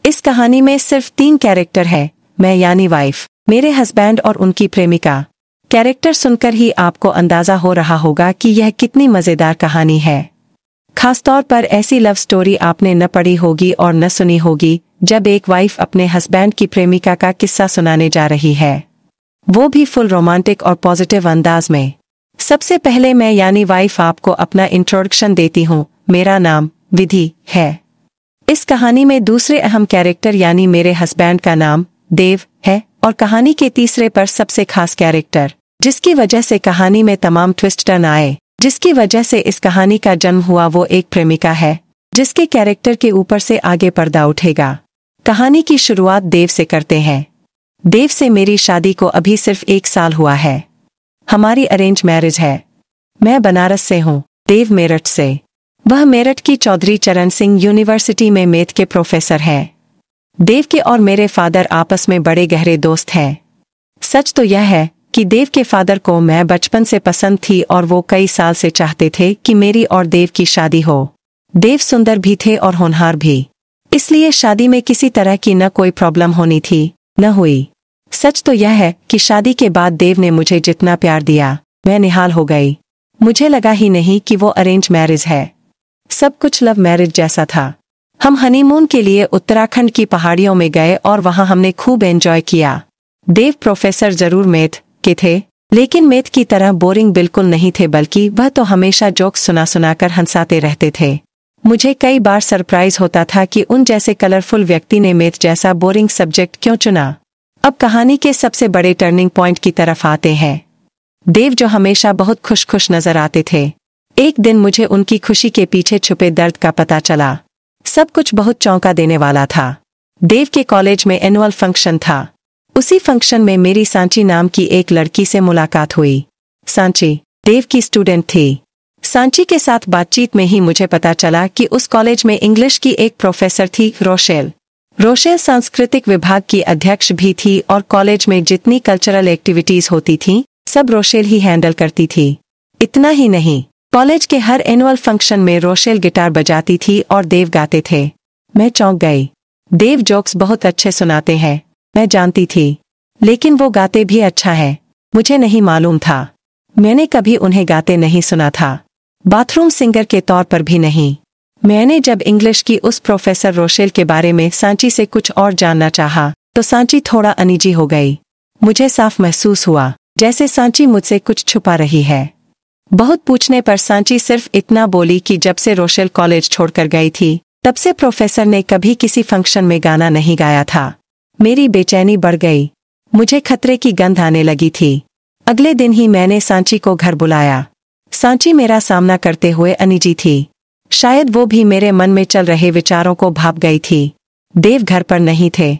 इस कहानी में सिर्फ 3 कैरेक्टर है, मैं यानी वाइफ, मेरे हस्बैंड और उनकी प्रेमिका। कैरेक्टर सुनकर ही आपको अंदाजा हो रहा होगा कि यह कितनी मजेदार कहानी है। खासतौर पर ऐसी लव स्टोरी आपने न पढ़ी होगी और न सुनी होगी, जब एक वाइफ अपने हस्बैंड की प्रेमिका का किस्सा सुनाने जा रही है, वो भी फुल रोमांटिक और पॉजिटिव अंदाज में। सबसे पहले मैं यानी वाइफ आपको अपना इंट्रोडक्शन देती हूँ। मेरा नाम विधि है। इस कहानी में दूसरे अहम कैरेक्टर यानी मेरे हस्बैंड का नाम देव है और कहानी के तीसरे पर सबसे खास कैरेक्टर, जिसकी वजह से कहानी में तमाम ट्विस्ट टर्न आए, जिसकी वजह से इस कहानी का जन्म हुआ, वो एक प्रेमिका है जिसके कैरेक्टर के ऊपर से आगे पर्दा उठेगा। कहानी की शुरुआत देव से करते हैं। देव से मेरी शादी को अभी सिर्फ 1 साल हुआ है। हमारी अरेंज मैरिज है। मैं बनारस से हूँ, देव मेरठ से। वह मेरठ की चौधरी चरण सिंह यूनिवर्सिटी में मैथ के प्रोफेसर हैं। देव के और मेरे फादर आपस में बड़े गहरे दोस्त हैं। सच तो यह है कि देव के फादर को मैं बचपन से पसंद थी और वो कई साल से चाहते थे कि मेरी और देव की शादी हो। देव सुंदर भी थे और होनहार भी, इसलिए शादी में किसी तरह की न कोई प्रॉब्लम होनी थी, न हुई। सच तो यह है कि शादी के बाद देव ने मुझे जितना प्यार दिया, मैं निहाल हो गई। मुझे लगा ही नहीं कि वो अरेंज मैरिज है। सब कुछ लव मैरिज जैसा था। हम हनीमून के लिए उत्तराखंड की पहाड़ियों में गए और वहां हमने खूब एंजॉय किया। देव प्रोफेसर जरूर मैथ के थे, लेकिन मैथ की तरह बोरिंग बिल्कुल नहीं थे, बल्कि वह तो हमेशा जोक्स सुनाकर हंसाते रहते थे। मुझे कई बार सरप्राइज होता था कि उन जैसे कलरफुल व्यक्ति ने मैथ जैसा बोरिंग सब्जेक्ट क्यों चुना। अब कहानी के सबसे बड़े टर्निंग पॉइंट की तरफ आते हैं। देव जो हमेशा बहुत खुश नजर आते थे, एक दिन मुझे उनकी खुशी के पीछे छुपे दर्द का पता चला। सब कुछ बहुत चौंका देने वाला था। देव के कॉलेज में एनुअल फंक्शन था। उसी फंक्शन में मेरी सांची नाम की एक लड़की से मुलाकात हुई। सांची देव की स्टूडेंट थी। सांची के साथ बातचीत में ही मुझे पता चला कि उस कॉलेज में इंग्लिश की एक प्रोफेसर थी, रोशेल। रोशेल सांस्कृतिक विभाग की अध्यक्ष भी थी और कॉलेज में जितनी कल्चरल एक्टिविटीज होती थीं, सब रोशेल ही हैंडल करती थी। इतना ही नहीं, कॉलेज के हर एनुअल फंक्शन में रोशेल गिटार बजाती थी और देव गाते थे। मैं चौंक गई। देव जोक्स बहुत अच्छे सुनाते हैं, मैं जानती थी, लेकिन वो गाते भी अच्छा है, मुझे नहीं मालूम था। मैंने कभी उन्हें गाते नहीं सुना था, बाथरूम सिंगर के तौर पर भी नहीं। मैंने जब इंग्लिश की उस प्रोफेसर रोशेल के बारे में सांची से कुछ और जानना चाहा, तो सांची थोड़ा अनईजी हो गई। मुझे साफ महसूस हुआ जैसे सांची मुझसे कुछ छुपा रही है। बहुत पूछने पर सांची सिर्फ इतना बोली कि जब से रोशेल कॉलेज छोड़कर गई थी, तब से प्रोफेसर ने कभी किसी फंक्शन में गाना नहीं गाया था। मेरी बेचैनी बढ़ गई। मुझे खतरे की गंध आने लगी थी। अगले दिन ही मैंने सांची को घर बुलाया। सांची मेरा सामना करते हुए अनईजी थी। शायद वो भी मेरे मन में चल रहे विचारों को भाप गई थी। देव घर पर नहीं थे।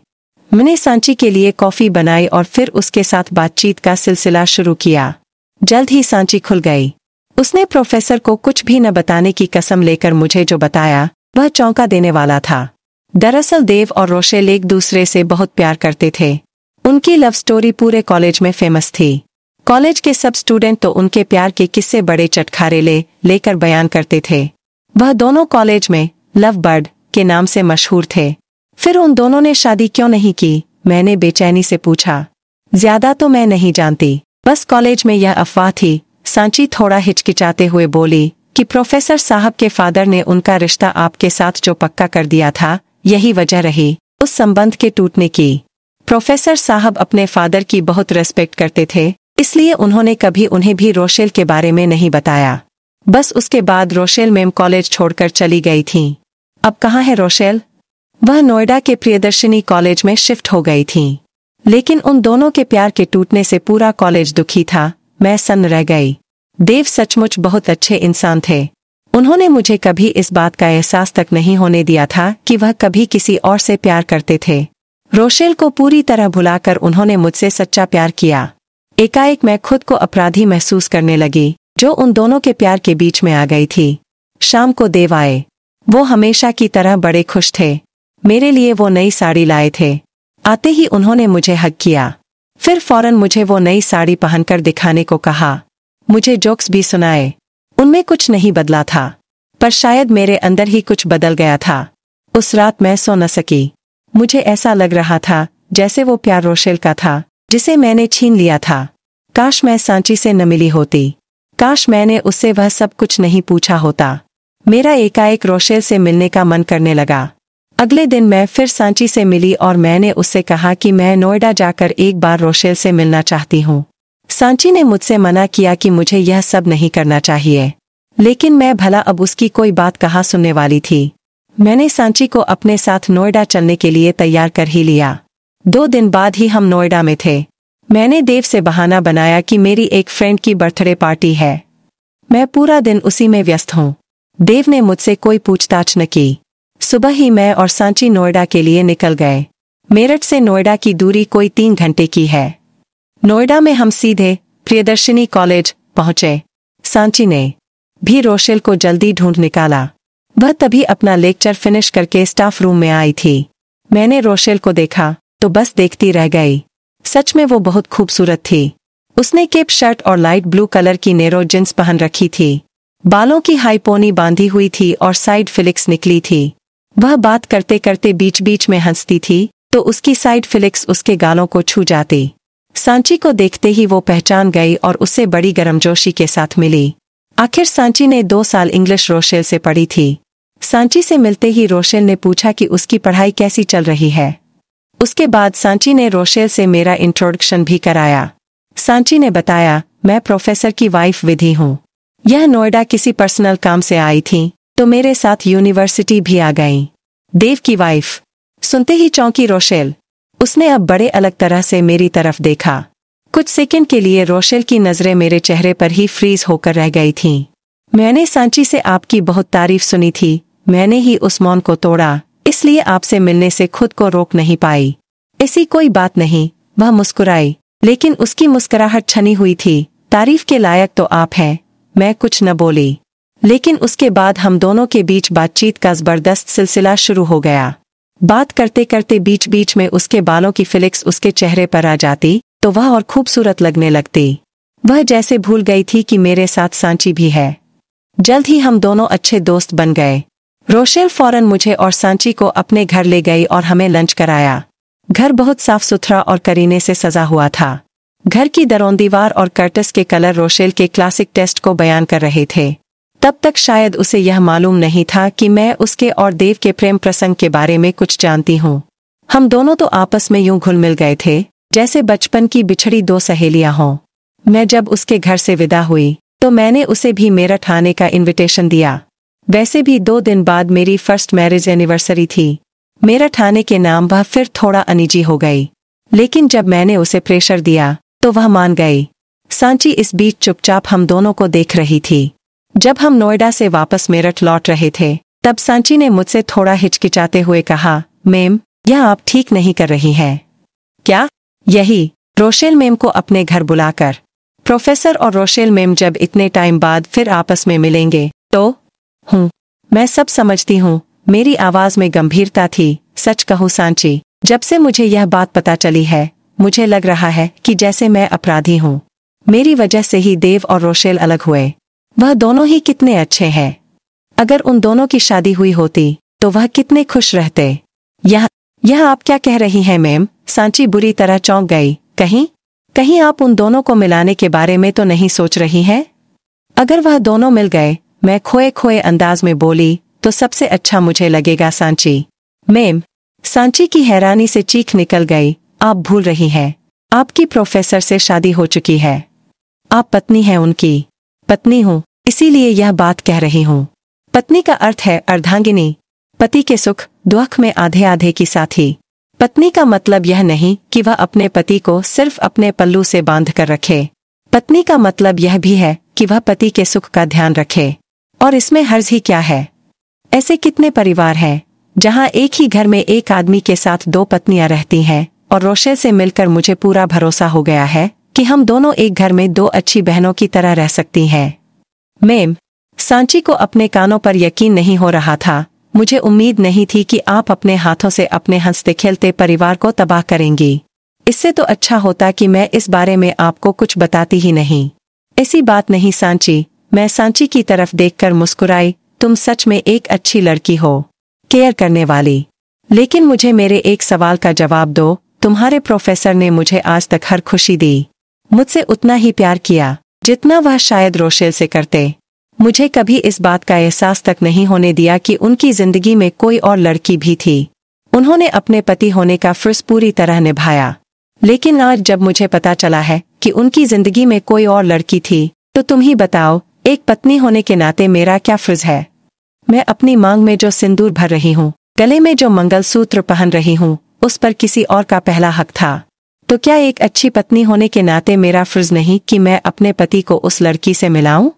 मैंने सांची के लिए कॉफी बनाई और फिर उसके साथ बातचीत का सिलसिला शुरू किया। जल्द ही सांची खुल गई। उसने प्रोफेसर को कुछ भी न बताने की कसम लेकर मुझे जो बताया, वह चौंका देने वाला था। दरअसल देव और रोशेल एक दूसरे से बहुत प्यार करते थे। उनकी लव स्टोरी पूरे कॉलेज में फेमस थी। कॉलेज के सब स्टूडेंट तो उनके प्यार के किस्से बड़े चटखारे लेकर बयान करते थे। वह दोनों कॉलेज में लव बर्ड के नाम से मशहूर थे। फिर उन दोनों ने शादी क्यों नहीं की, मैंने बेचैनी से पूछा। ज्यादा तो मैं नहीं जानती, बस कॉलेज में यह अफवाह थी। सांची थोड़ा हिचकिचाते हुए बोली कि प्रोफेसर साहब के फादर ने उनका रिश्ता आपके साथ जो पक्का कर दिया था, यही वजह रही उस संबंध के टूटने की। प्रोफेसर साहब अपने फादर की बहुत रेस्पेक्ट करते थे, इसलिए उन्होंने कभी उन्हें भी रोशेल के बारे में नहीं बताया। बस उसके बाद रोशेल मैम कॉलेज छोड़कर चली गई थीं। अब कहाँ है रोशेल? वह नोएडा के प्रियदर्शिनी कॉलेज में शिफ्ट हो गई थीं। लेकिन उन दोनों के प्यार के टूटने से पूरा कॉलेज दुखी था। मैं सन्न रह गई। देव सचमुच बहुत अच्छे इंसान थे। उन्होंने मुझे कभी इस बात का एहसास तक नहीं होने दिया था कि वह कभी किसी और से प्यार करते थे। रोशेल को पूरी तरह भुलाकर उन्होंने मुझसे सच्चा प्यार किया। एकाएक मैं खुद को अपराधी महसूस करने लगी, जो उन दोनों के प्यार के बीच में आ गई थी। शाम को देव आए। वो हमेशा की तरह बड़े खुश थे। मेरे लिए वो नई साड़ी लाए थे। आते ही उन्होंने मुझे हग किया। फिर फौरन मुझे वो नई साड़ी पहनकर दिखाने को कहा। मुझे जोक्स भी सुनाए। उनमें कुछ नहीं बदला था, पर शायद मेरे अंदर ही कुछ बदल गया था। उस रात मैं सो न सकी। मुझे ऐसा लग रहा था जैसे वो प्यार रोशेल का था जिसे मैंने छीन लिया था। काश मैं सांची से न मिली होती। काश मैंने उससे वह सब कुछ नहीं पूछा होता। मेरा एकाएक रोशेल से मिलने का मन करने लगा। अगले दिन मैं फिर सांची से मिली और मैंने उससे कहा कि मैं नोएडा जाकर एक बार रोशेल से मिलना चाहती हूँ। सांची ने मुझसे मना किया कि मुझे यह सब नहीं करना चाहिए, लेकिन मैं भला अब उसकी कोई बात कहाँ सुनने वाली थी। मैंने सांची को अपने साथ नोएडा चलने के लिए तैयार कर ही लिया। 2 दिन बाद ही हम नोएडा में थे। मैंने देव से बहाना बनाया कि मेरी एक फ्रेंड की बर्थडे पार्टी है। मैं पूरा दिन उसी में व्यस्त हूँ। देव ने मुझसे कोई पूछताछ न की। सुबह ही मैं और सांची नोएडा के लिए निकल गए। मेरठ से नोएडा की दूरी कोई 3 घंटे की है। नोएडा में हम सीधे प्रियदर्शिनी कॉलेज पहुंचे। सांची ने भी रोशेल को जल्दी ढूंढ निकाला। वह तभी अपना लेक्चर फिनिश करके स्टाफ रूम में आई थी। मैंने रोशेल को देखा तो बस देखती रह गई। सच में वो बहुत खूबसूरत थी। उसने केप शर्ट और लाइट ब्लू कलर की नेरो जींस पहन रखी थी। बालों की हाई पोनी बांधी हुई थी और साइड फिलिक्स निकली थी। वह बात करते करते बीच बीच में हंसती थी तो उसकी साइड फिलिक्स उसके गालों को छू जाती। सांची को देखते ही वो पहचान गई और उससे बड़ी गर्मजोशी के साथ मिली। आखिर सांची ने 2 साल इंग्लिश रोशेल से पढ़ी थी। सांची से मिलते ही रोशेल ने पूछा कि उसकी पढ़ाई कैसी चल रही है। उसके बाद सांची ने रोशेल से मेरा इंट्रोडक्शन भी कराया। सांची ने बताया, मैं प्रोफेसर की वाइफ विधि हूँ। यह नोएडा किसी पर्सनल काम से आई थी तो मेरे साथ यूनिवर्सिटी भी आ गईं। देव की वाइफ सुनते ही चौंकी रोशेल। उसने अब बड़े अलग तरह से मेरी तरफ देखा। कुछ सेकंड के लिए रोशेल की नजरें मेरे चेहरे पर ही फ्रीज होकर रह गई थीं। मैंने सांची से आपकी बहुत तारीफ सुनी थी। मैंने ही उस मौन को तोड़ा, इसलिए आपसे मिलने से खुद को रोक नहीं पाई। ऐसी कोई बात नहीं, वह मुस्कुराई, लेकिन उसकी मुस्कुराहट छनी हुई थी। तारीफ के लायक तो आप हैं। मैं कुछ न बोली, लेकिन उसके बाद हम दोनों के बीच बातचीत का जबरदस्त सिलसिला शुरू हो गया। बात करते करते बीच बीच में उसके बालों की फिलिक्स उसके चेहरे पर आ जाती तो वह और खूबसूरत लगने लगती। वह जैसे भूल गई थी कि मेरे साथ सांची भी है। जल्द ही हम दोनों अच्छे दोस्त बन गए। रोशेल फौरन मुझे और सांची को अपने घर ले गई और हमें लंच कराया। घर बहुत साफ सुथरा और करीने से सजा हुआ था। घर की दरोंदीवार और कर्टस के कलर रोशेल के क्लासिक टेस्ट को बयान कर रहे थे। तब तक शायद उसे यह मालूम नहीं था कि मैं उसके और देव के प्रेम प्रसंग के बारे में कुछ जानती हूँ। हम दोनों तो आपस में यूं घुल मिल गए थे जैसे बचपन की बिछड़ी 2 सहेलियां हों। मैं जब उसके घर से विदा हुई तो मैंने उसे भी मेरठ आने का इन्विटेशन दिया। वैसे भी 2 दिन बाद मेरी फर्स्ट मैरिज एनिवर्सरी थी। मेरठ आने के नाम वह फिर थोड़ा अनिजी हो गई, लेकिन जब मैंने उसे प्रेशर दिया तो वह मान गई। सांची इस बीच चुपचाप हम दोनों को देख रही थी। जब हम नोएडा से वापस मेरठ लौट रहे थे तब सांची ने मुझसे थोड़ा हिचकिचाते हुए कहा, मैम, यह आप ठीक नहीं कर रही हैं। क्या? यही, रोशेल मैम को अपने घर बुलाकर। प्रोफेसर और रोशेल मैम जब इतने टाइम बाद फिर आपस में मिलेंगे तो मैं सब समझती हूँ। मेरी आवाज में गंभीरता थी। सच कहूँ सांची, जब से मुझे यह बात पता चली है मुझे लग रहा है कि जैसे मैं अपराधी हूँ। मेरी वजह से ही देव और रोशेल अलग हुए। वह दोनों ही कितने अच्छे हैं। अगर उन दोनों की शादी हुई होती तो वह कितने खुश रहते। यह आप क्या कह रही हैं मैम? सांची बुरी तरह चौंक गई। कहीं आप उन दोनों को मिलाने के बारे में तो नहीं सोच रही हैं? अगर वह दोनों मिल गए, मैं खोए खोए अंदाज में बोली, तो सबसे अच्छा मुझे लगेगा सांची। मैम, सांची की हैरानी से चीख निकल गई। आप भूल रही हैं, आपकी प्रोफेसर से शादी हो चुकी है। आप पत्नी हैं उनकी। पत्नी हूँ, इसीलिए यह बात कह रही हूँ। पत्नी का अर्थ है अर्धांगिनी, पति के सुख दुख में आधे आधे की साथी। पत्नी का मतलब यह नहीं कि वह अपने पति को सिर्फ अपने पल्लू से बांध कर रखे। पत्नी का मतलब यह भी है कि वह पति के सुख का ध्यान रखे। और इसमें हर्ज ही क्या है? ऐसे कितने परिवार हैं जहां एक ही घर में एक आदमी के साथ 2 पत्नियां रहती हैं। और रोशेल से मिलकर मुझे पूरा भरोसा हो गया है कि हम दोनों एक घर में 2 अच्छी बहनों की तरह रह सकती हैं। मैम, सांची को अपने कानों पर यकीन नहीं हो रहा था। मुझे उम्मीद नहीं थी कि आप अपने हाथों से अपने हंसते खेलते परिवार को तबाह करेंगी। इससे तो अच्छा होता कि मैं इस बारे में आपको कुछ बताती ही नहीं। ऐसी बात नहीं सांची। मैं सांची की तरफ देखकर मुस्कुराई। तुम सच में एक अच्छी लड़की हो, केयर करने वाली। लेकिन मुझे मेरे एक सवाल का जवाब दो। तुम्हारे प्रोफेसर ने मुझे आज तक हर खुशी दी, मुझसे उतना ही प्यार किया जितना वह शायद रोशेल से करते। मुझे कभी इस बात का एहसास तक नहीं होने दिया कि उनकी जिंदगी में कोई और लड़की भी थी। उन्होंने अपने पति होने का फर्ज पूरी तरह निभाया, लेकिन आज जब मुझे पता चला है कि उनकी जिंदगी में कोई और लड़की थी, तो तुम ही बताओ, एक पत्नी होने के नाते मेरा क्या फर्ज है? मैं अपनी मांग में जो सिंदूर भर रही हूँ, गले में जो मंगलसूत्र पहन रही हूँ, उस पर किसी और का पहला हक था। तो क्या एक अच्छी पत्नी होने के नाते मेरा फर्ज नहीं कि मैं अपने पति को उस लड़की से मिलाऊं?